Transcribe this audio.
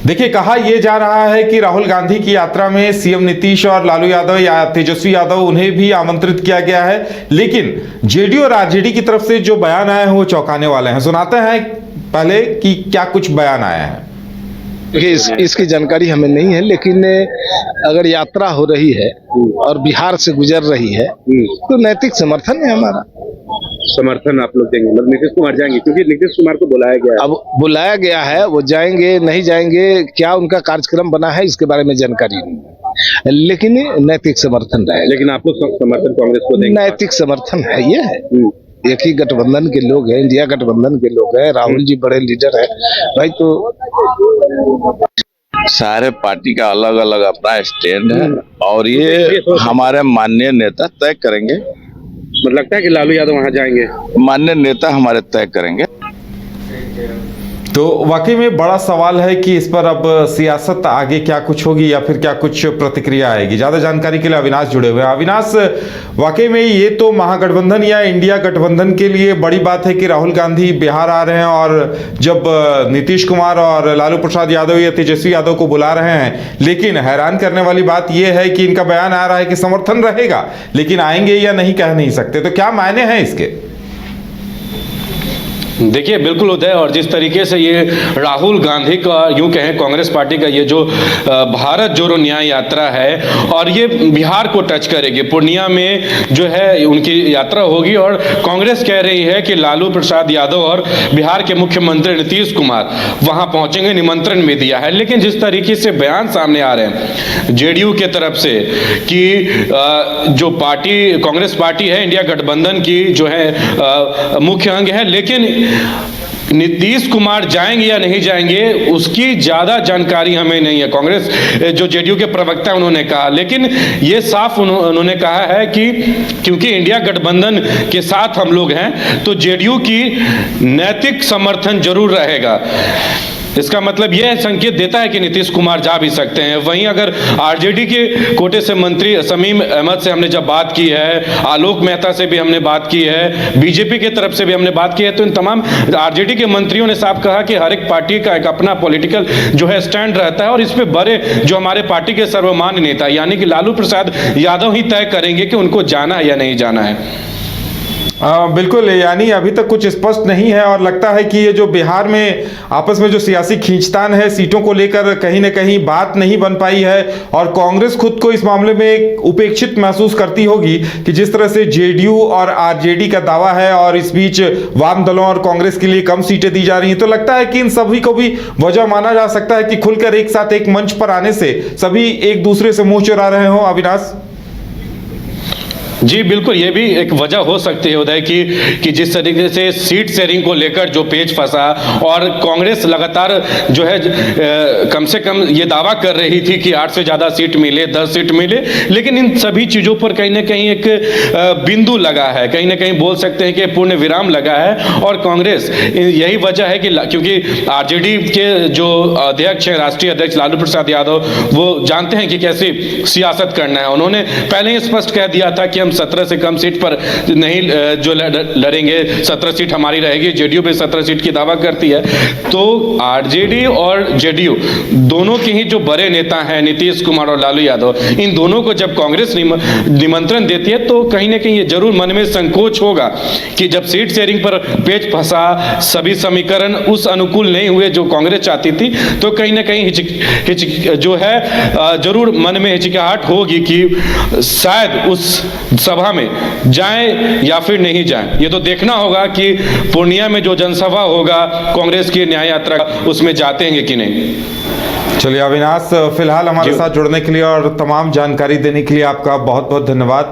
देखिए, कहा यह जा रहा है कि राहुल गांधी की यात्रा में सीएम नीतीश और लालू यादव या तेजस्वी यादव उन्हें भी आमंत्रित किया गया है, लेकिन जेडीयू और आरजेडी की तरफ से जो बयान आए हैं वो चौंकाने वाले हैं। सुनाते हैं पहले कि क्या कुछ बयान आया है। देखिए, इसकी जानकारी हमें नहीं है, लेकिन अगर यात्रा हो रही है और बिहार से गुजर रही है तो नैतिक समर्थन है हमारा। समर्थन आप लोग देंगे, मतलब नीतीश कुमार जाएंगे? क्योंकि नीतीश कुमार को बुलाया गया है। अब बुलाया गया है, वो जाएंगे नहीं जाएंगे, क्या उनका कार्यक्रम बना है इसके बारे में जानकारी नहीं है, लेकिन नैतिक समर्थन रहेगा। लेकिन आप लोग समर्थन कांग्रेस को देंगे? नैतिक समर्थन है, ये है। एक ही गठबंधन के लोग हैं, इंडिया गठबंधन के लोग हैं, राहुल जी बड़े लीडर हैं भाई। तो सारे पार्टी का अलग अलग अपना स्टैंड है और ये हमारे माननीय नेता तय करेंगे। मतलब लगता है कि लालू यादव वहां जाएंगे? माननीय नेता हमारे तय करेंगे। तो वाकई में बड़ा सवाल है कि इस पर अब सियासत आगे क्या कुछ होगी या फिर क्या कुछ प्रतिक्रिया आएगी। ज्यादा जानकारी के लिए अविनाश जुड़े हुए हैं। अविनाश, वाकई में ये तो महागठबंधन या इंडिया गठबंधन के लिए बड़ी बात है कि राहुल गांधी बिहार आ रहे हैं, और जब नीतीश कुमार और लालू प्रसाद यादव या तेजस्वी यादव को बुला रहे हैं, लेकिन हैरान करने वाली बात यह है कि इनका बयान आ रहा है कि समर्थन रहेगा, लेकिन आएंगे या नहीं कह नहीं सकते। तो क्या मायने हैं इसके? देखिए, बिल्कुल उदय, और जिस तरीके से ये राहुल गांधी का, यूं कहें कांग्रेस पार्टी का ये जो भारत जोड़ो न्याय यात्रा है, और ये बिहार को टच करेगी। पूर्णिया में जो है उनकी यात्रा होगी और कांग्रेस कह रही है कि लालू प्रसाद यादव और बिहार के मुख्यमंत्री नीतीश कुमार वहां पहुंचेंगे, निमंत्रण भी दिया है। लेकिन जिस तरीके से बयान सामने आ रहे हैं जेडीयू के तरफ से कि जो पार्टी कांग्रेस पार्टी है इंडिया गठबंधन की जो है मुख्य अंग है, लेकिन नीतीश कुमार जाएंगे या नहीं जाएंगे उसकी ज्यादा जानकारी हमें नहीं है। कांग्रेस जो जेडीयू के प्रवक्ता उन्होंने कहा, लेकिन ये साफ उन्होंने कहा है कि क्योंकि इंडिया गठबंधन के साथ हम लोग हैं तो जेडीयू की नैतिक समर्थन जरूर रहेगा। इसका मतलब यह संकेत देता है कि नीतीश कुमार जा भी सकते हैं। वहीं अगर आरजेडी के कोटे से मंत्री शमीम अहमद से हमने जब बात की है, आलोक मेहता से भी हमने बात की है, बीजेपी की तरफ से भी हमने बात की है, तो इन तमाम आरजेडी के मंत्रियों ने साफ कहा कि हर एक पार्टी का एक अपना पॉलिटिकल जो है स्टैंड रहता है, और इस पे बड़े जो हमारे पार्टी के सर्वमान्य नेता यानी कि लालू प्रसाद यादव ही तय करेंगे कि उनको जाना है या नहीं जाना है। बिल्कुल, यानी अभी तक कुछ स्पष्ट नहीं है, और लगता है कि ये जो बिहार में आपस में जो सियासी खींचतान है सीटों को लेकर, कहीं ना कहीं बात नहीं बन पाई है, और कांग्रेस खुद को इस मामले में उपेक्षित महसूस करती होगी कि जिस तरह से जेडीयू और आरजेडी का दावा है और इस बीच वाम दलों और कांग्रेस के लिए कम सीटें दी जा रही हैं। तो लगता है कि इन सभी को भी वजह माना जा सकता है कि खुलकर एक साथ एक मंच पर आने से सभी एक दूसरे से मुंह चुरा रहे हो। अविनाश जी बिल्कुल, ये भी एक वजह हो सकती है उदय कि जिस तरीके से सीट शेयरिंग को लेकर जो पेच फंसा, और कांग्रेस लगातार जो है कम से कम ये दावा कर रही थी कि 8 से ज़्यादा सीट मिले, 10 सीट मिले, लेकिन इन सभी चीज़ों पर कहीं ना कहीं एक बिंदु लगा है, कहीं ना कहीं बोल सकते हैं कि पूर्ण विराम लगा है। और कांग्रेस यही वजह है कि क्योंकि आरजेडी के जो अध्यक्ष हैं, राष्ट्रीय अध्यक्ष लालू प्रसाद यादव, वो जानते हैं कि कैसी सियासत करना है। उन्होंने पहले ही स्पष्ट कह दिया था कि 17 से कम सीट पर नहीं जो लड़ेंगे, 17 सीट हमारी रहेगी। जेडीयू भी 17 सीट की दावा करती है। तो आरजेडी और जेडीयू दोनों के ही जो बड़े नेता हैं नीतीश कुमार और लालू यादव, इन दोनों को जब कांग्रेस निमंत्रण देती है तो कहीं ना कहीं ये जरूर मन में संकोच होगा कि जब सीट शेयरिंग पर पेच फंसा, सभी समीकरण उस अनुकूल नहीं हुए जो कांग्रेस चाहती थी, तो कहीं ना कहीं जो है जरूर मन में हिचकिचाहट होगी कि शायद उस सभा में जाएं या फिर नहीं जाएं। ये तो देखना होगा कि पूर्णिया में जो जनसभा होगा कांग्रेस की न्याय यात्रा, उसमें जाते हैं कि नहीं। चलिए अविनाश, फिलहाल हमारे साथ जुड़ने के लिए और तमाम जानकारी देने के लिए आपका बहुत बहुत धन्यवाद।